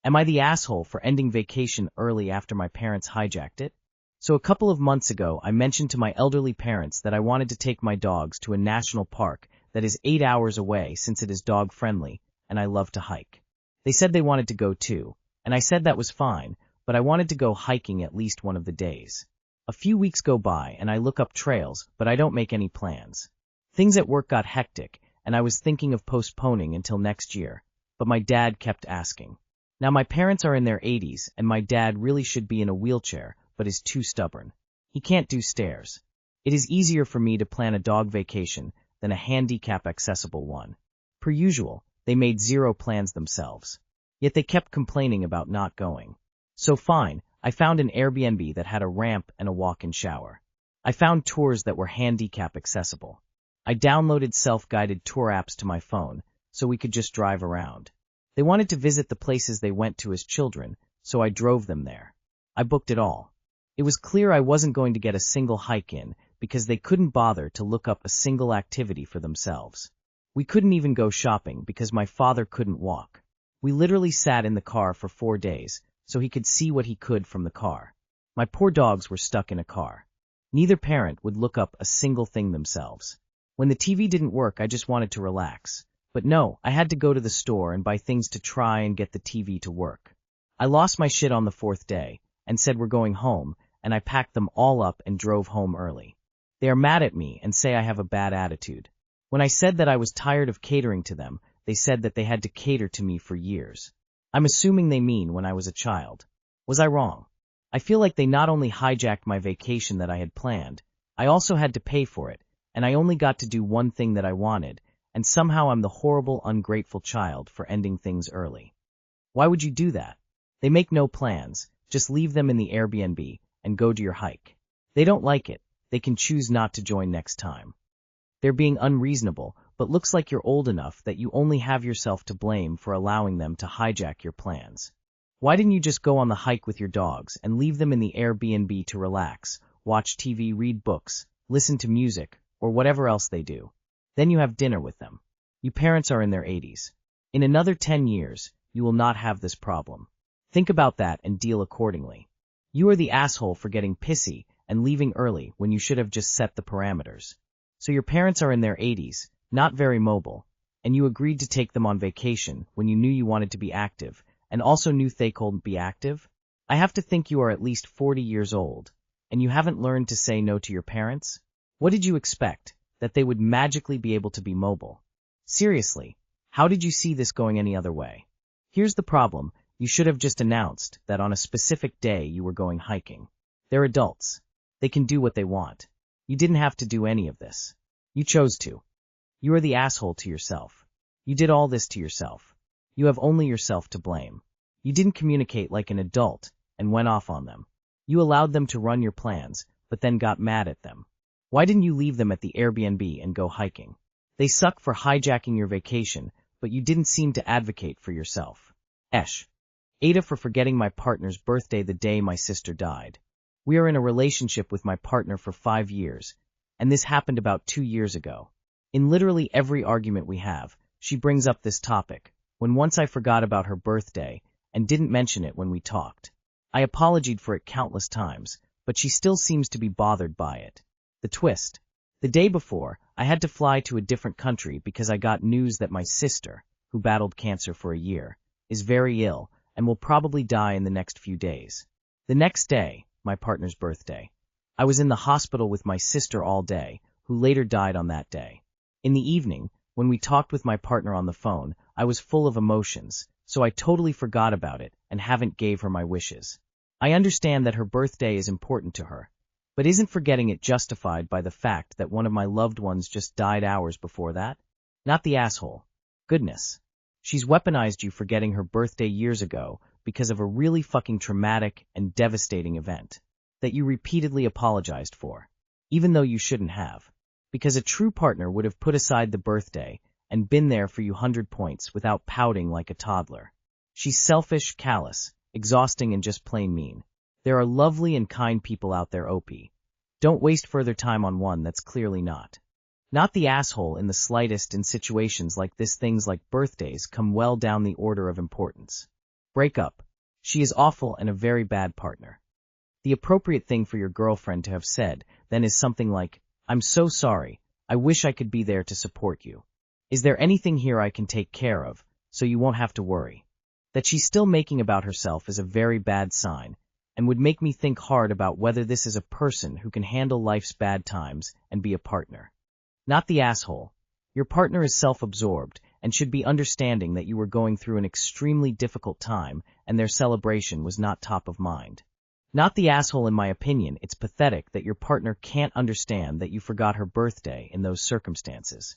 Am I the asshole for ending vacation early after my parents hijacked it? So a couple of months ago, I mentioned to my elderly parents that I wanted to take my dogs to a national park that is 8 hours away since it is dog-friendly, and I love to hike. They said they wanted to go too, and I said that was fine, but I wanted to go hiking at least one of the days. A few weeks go by, and I look up trails, but I don't make any plans. Things at work got hectic, and I was thinking of postponing until next year, but my dad kept asking. Now my parents are in their 80s, and my dad really should be in a wheelchair, but is too stubborn. He can't do stairs. It is easier for me to plan a dog vacation than a handicap-accessible one. Per usual, they made zero plans themselves. Yet they kept complaining about not going. So fine, I found an Airbnb that had a ramp and a walk-in shower. I found tours that were handicap-accessible. I downloaded self-guided tour apps to my phone, so we could just drive around. They wanted to visit the places they went to as children, so I drove them there. I booked it all. It was clear I wasn't going to get a single hike in because they couldn't bother to look up a single activity for themselves. We couldn't even go shopping because my father couldn't walk. We literally sat in the car for 4 days, so he could see what he could from the car. My poor dogs were stuck in a car. Neither parent would look up a single thing themselves. When the TV didn't work, I just wanted to relax. But no, I had to go to the store and buy things to try and get the TV to work. I lost my shit on the 4th day and said we're going home, and I packed them all up and drove home early. They are mad at me and say I have a bad attitude. When I said that I was tired of catering to them, they said that they had to cater to me for years. I'm assuming they mean when I was a child. Was I wrong? I feel like they not only hijacked my vacation that I had planned, I also had to pay for it, and I only got to do one thing that I wanted, and somehow I'm the horrible, ungrateful child for ending things early. Why would you do that? They make no plans, just leave them in the Airbnb and go to your hike. They don't like it, they can choose not to join next time. They're being unreasonable, but looks like you're old enough that you only have yourself to blame for allowing them to hijack your plans. Why didn't you just go on the hike with your dogs and leave them in the Airbnb to relax, watch TV, read books, listen to music, or whatever else they do? Then you have dinner with them. You parents are in their 80s. In another 10 years, you will not have this problem. Think about that and deal accordingly. You are the asshole for getting pissy and leaving early when you should have just set the parameters. So your parents are in their 80s, not very mobile, and you agreed to take them on vacation when you knew you wanted to be active, and also knew they couldn't be active? I have to think you are at least 40 years old, and you haven't learned to say no to your parents? What did you expect? That they would magically be able to be mobile? Seriously, how did you see this going any other way? Here's the problem, you should have just announced that on a specific day you were going hiking. They're adults. They can do what they want. You didn't have to do any of this. You chose to. You are the asshole to yourself. You did all this to yourself. You have only yourself to blame. You didn't communicate like an adult and went off on them. You allowed them to run your plans, but then got mad at them. Why didn't you leave them at the Airbnb and go hiking? They suck for hijacking your vacation, but you didn't seem to advocate for yourself. AITA for forgetting my partner's birthday the day my sister died. We are in a relationship with my partner for 5 years, and this happened about 2 years ago. In literally every argument we have, she brings up this topic, when once I forgot about her birthday and didn't mention it when we talked. I apologized for it countless times, but she still seems to be bothered by it. The twist. The day before, I had to fly to a different country because I got news that my sister, who battled cancer for a year, is very ill and will probably die in the next few days. The next day, my partner's birthday, I was in the hospital with my sister all day, who later died on that day. In the evening, when we talked with my partner on the phone, I was full of emotions, so I totally forgot about it and haven't gave her my wishes. I understand that her birthday is important to her, but isn't forgetting it justified by the fact that one of my loved ones just died hours before that? Not the asshole. Goodness. She's weaponized you forgetting her birthday years ago because of a really fucking traumatic and devastating event that you repeatedly apologized for, even though you shouldn't have. Because a true partner would have put aside the birthday and been there for you 100 points without pouting like a toddler. She's selfish, callous, exhausting, and just plain mean. There are lovely and kind people out there, OP. Don't waste further time on one that's clearly not. Not the asshole in the slightest in situations like this. Things like birthdays come well down the order of importance. Break up. She is awful and a very bad partner. The appropriate thing for your girlfriend to have said then is something like, I'm so sorry, I wish I could be there to support you. Is there anything here I can take care of, so you won't have to worry? That she's still making about herself is a very bad sign, and would make me think hard about whether this is a person who can handle life's bad times and be a partner. Not the asshole. Your partner is self-absorbed and should be understanding that you were going through an extremely difficult time and their celebration was not top of mind. Not the asshole. In my opinion, it's pathetic that your partner can't understand that you forgot her birthday in those circumstances.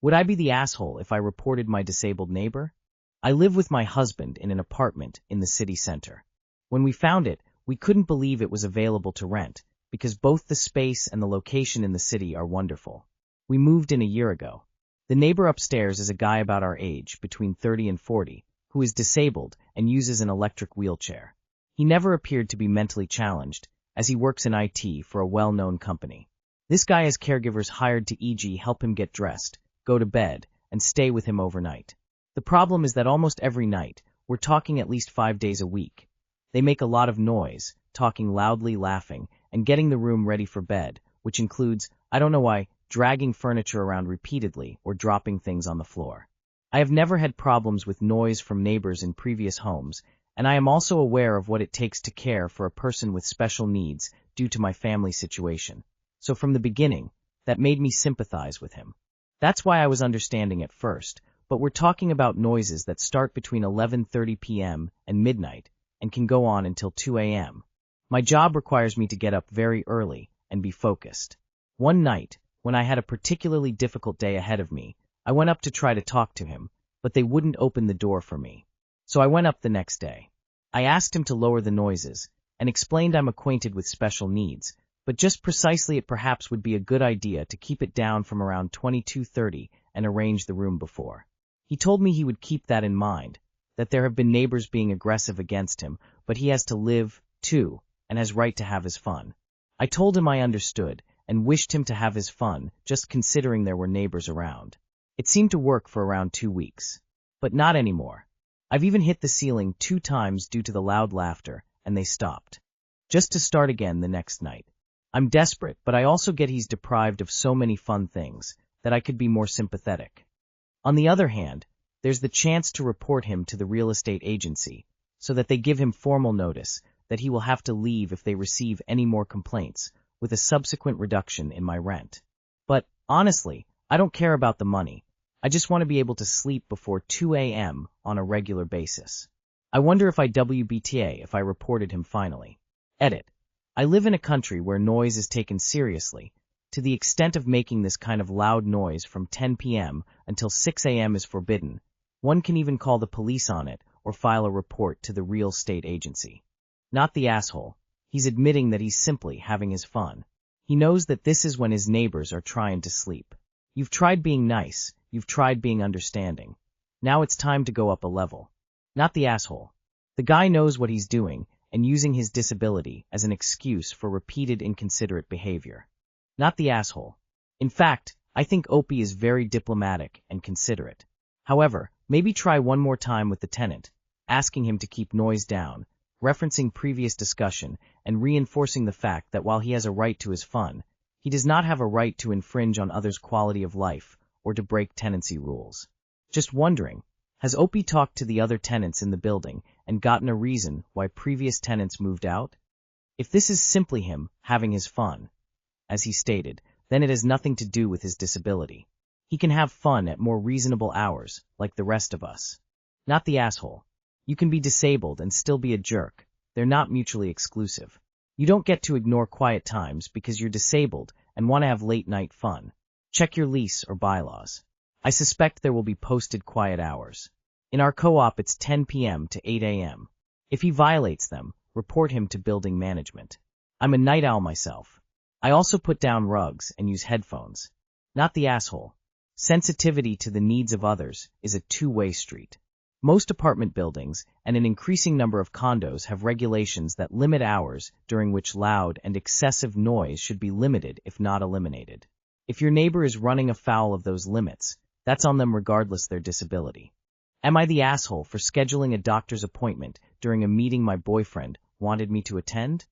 Would I be the asshole if I reported my disabled neighbor? I live with my husband in an apartment in the city center. When we found it, we couldn't believe it was available to rent, because both the space and the location in the city are wonderful. We moved in a year ago. The neighbor upstairs is a guy about our age, between 30 and 40, who is disabled and uses an electric wheelchair. He never appeared to be mentally challenged, as he works in IT for a well-known company. This guy has caregivers hired to e.g. help him get dressed, go to bed, and stay with him overnight. The problem is that almost every night, we're talking at least 5 days a week. They make a lot of noise, talking loudly, laughing, and getting the room ready for bed, which includes, I don't know why, dragging furniture around repeatedly or dropping things on the floor. I have never had problems with noise from neighbors in previous homes, and I am also aware of what it takes to care for a person with special needs due to my family situation. So from the beginning, that made me sympathize with him. That's why I was understanding at first, but we're talking about noises that start between 11:30 p.m. and midnight and can go on until 2 a.m. My job requires me to get up very early and be focused. One night, when I had a particularly difficult day ahead of me, I went up to try to talk to him, but they wouldn't open the door for me. So I went up the next day. I asked him to lower the noises, and explained I'm acquainted with special needs, but just precisely it perhaps would be a good idea to keep it down from around 22:30 and arrange the room before. He told me he would keep that in mind, that there have been neighbors being aggressive against him, but he has to live, too, and has right to have his fun. I told him I understood, and wished him to have his fun, just considering there were neighbors around. It seemed to work for around 2 weeks. But not anymore. I've even hit the ceiling 2 times due to the loud laughter, and they stopped. Just to start again the next night. I'm desperate, but I also get he's deprived of so many fun things, that I could be more sympathetic. On the other hand, there's the chance to report him to the real estate agency, so that they give him formal notice that he will have to leave if they receive any more complaints, with a subsequent reduction in my rent. But, honestly, I don't care about the money. I just want to be able to sleep before 2 a.m. on a regular basis. I wonder if I'd WBTA if I reported him finally. Edit. I live in a country where noise is taken seriously, to the extent of making this kind of loud noise from 10 p.m. until 6 a.m. is forbidden. One can even call the police on it or file a report to the real estate agency. Not the asshole. He's admitting that he's simply having his fun. He knows that this is when his neighbors are trying to sleep. You've tried being nice, you've tried being understanding. Now it's time to go up a level. Not the asshole. The guy knows what he's doing and using his disability as an excuse for repeated inconsiderate behavior. Not the asshole. In fact, I think Opie is very diplomatic and considerate. However, maybe try one more time with the tenant, asking him to keep noise down, referencing previous discussion and reinforcing the fact that while he has a right to his fun, he does not have a right to infringe on others' quality of life or to break tenancy rules. Just wondering, has Opie talked to the other tenants in the building and gotten a reason why previous tenants moved out? If this is simply him having his fun, as he stated, then it has nothing to do with his disability. He can have fun at more reasonable hours, like the rest of us. Not the asshole. You can be disabled and still be a jerk. They're not mutually exclusive. You don't get to ignore quiet times because you're disabled and want to have late-night fun. Check your lease or bylaws. I suspect there will be posted quiet hours. In our co-op, it's 10 p.m. to 8 a.m. If he violates them, report him to building management. I'm a night owl myself. I also put down rugs and use headphones. Not the asshole. Sensitivity to the needs of others is a two-way street. Most apartment buildings and an increasing number of condos have regulations that limit hours during which loud and excessive noise should be limited if not eliminated. If your neighbor is running afoul of those limits, that's on them regardless their disability. Am I the asshole for scheduling a doctor's appointment during a meeting my boyfriend wanted me to attend?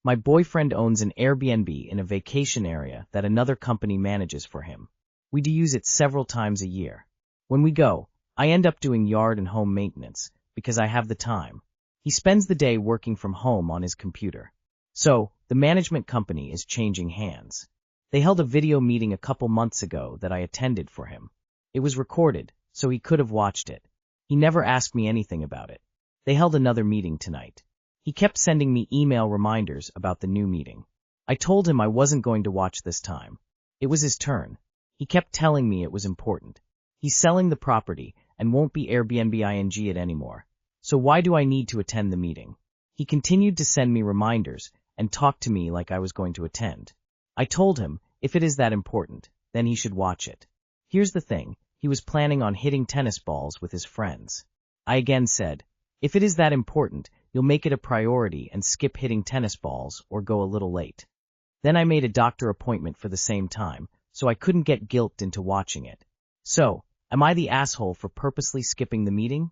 My boyfriend owns an Airbnb in a vacation area that another company manages for him. We do use it several times a year. When we go, I end up doing yard and home maintenance because I have the time. He spends the day working from home on his computer. So, the management company is changing hands. They held a video meeting a couple months ago that I attended for him. It was recorded, so he could have watched it. He never asked me anything about it. They held another meeting tonight. He kept sending me email reminders about the new meeting. I told him I wasn't going to watch this time. It was his turn. He kept telling me it was important. He's selling the property and won't be Airbnb it anymore. So why do I need to attend the meeting? He continued to send me reminders and talk to me like I was going to attend. I told him, if it is that important, then he should watch it. Here's the thing, he was planning on hitting tennis balls with his friends. I again said, if it is that important, you'll make it a priority and skip hitting tennis balls or go a little late. Then I made a doctor appointment for the same time, so I couldn't get guilted into watching it. So, am I the asshole for purposely skipping the meeting?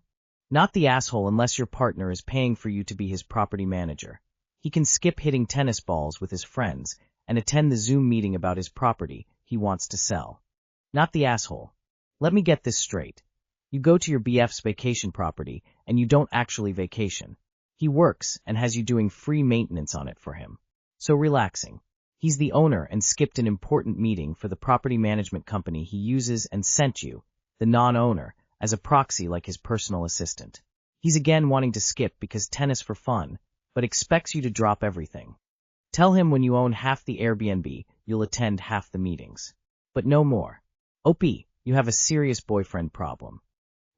Not the asshole unless your partner is paying for you to be his property manager. He can skip hitting tennis balls with his friends and attend the Zoom meeting about his property he wants to sell. Not the asshole. Let me get this straight. You go to your BF's vacation property and you don't actually vacation. He works and has you doing free maintenance on it for him. So relaxing. He's the owner and skipped an important meeting for the property management company he uses and sent you, the non-owner, as a proxy like his personal assistant. He's again wanting to skip because tennis for fun, but expects you to drop everything. Tell him when you own half the Airbnb, you'll attend half the meetings. But no more. OP, you have a serious boyfriend problem.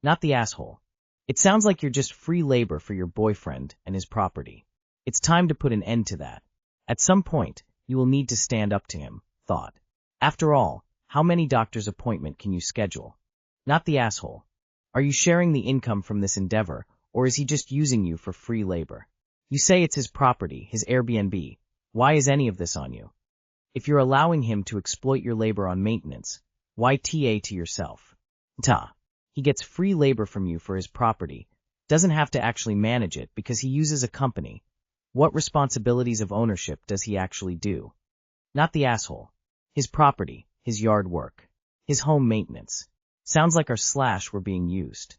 Not the asshole. It sounds like you're just free labor for your boyfriend and his property. It's time to put an end to that. At some point, you will need to stand up to him, thought. After all, how many doctor's appointment can you schedule? Not the asshole. Are you sharing the income from this endeavor, or is he just using you for free labor? You say it's his property, his Airbnb. Why is any of this on you? If you're allowing him to exploit your labor on maintenance, why TA to yourself? He gets free labor from you for his property, doesn't have to actually manage it because he uses a company. What responsibilities of ownership does he actually do? Not the asshole. His property, his yard work, his home maintenance. Sounds like our slash were being used.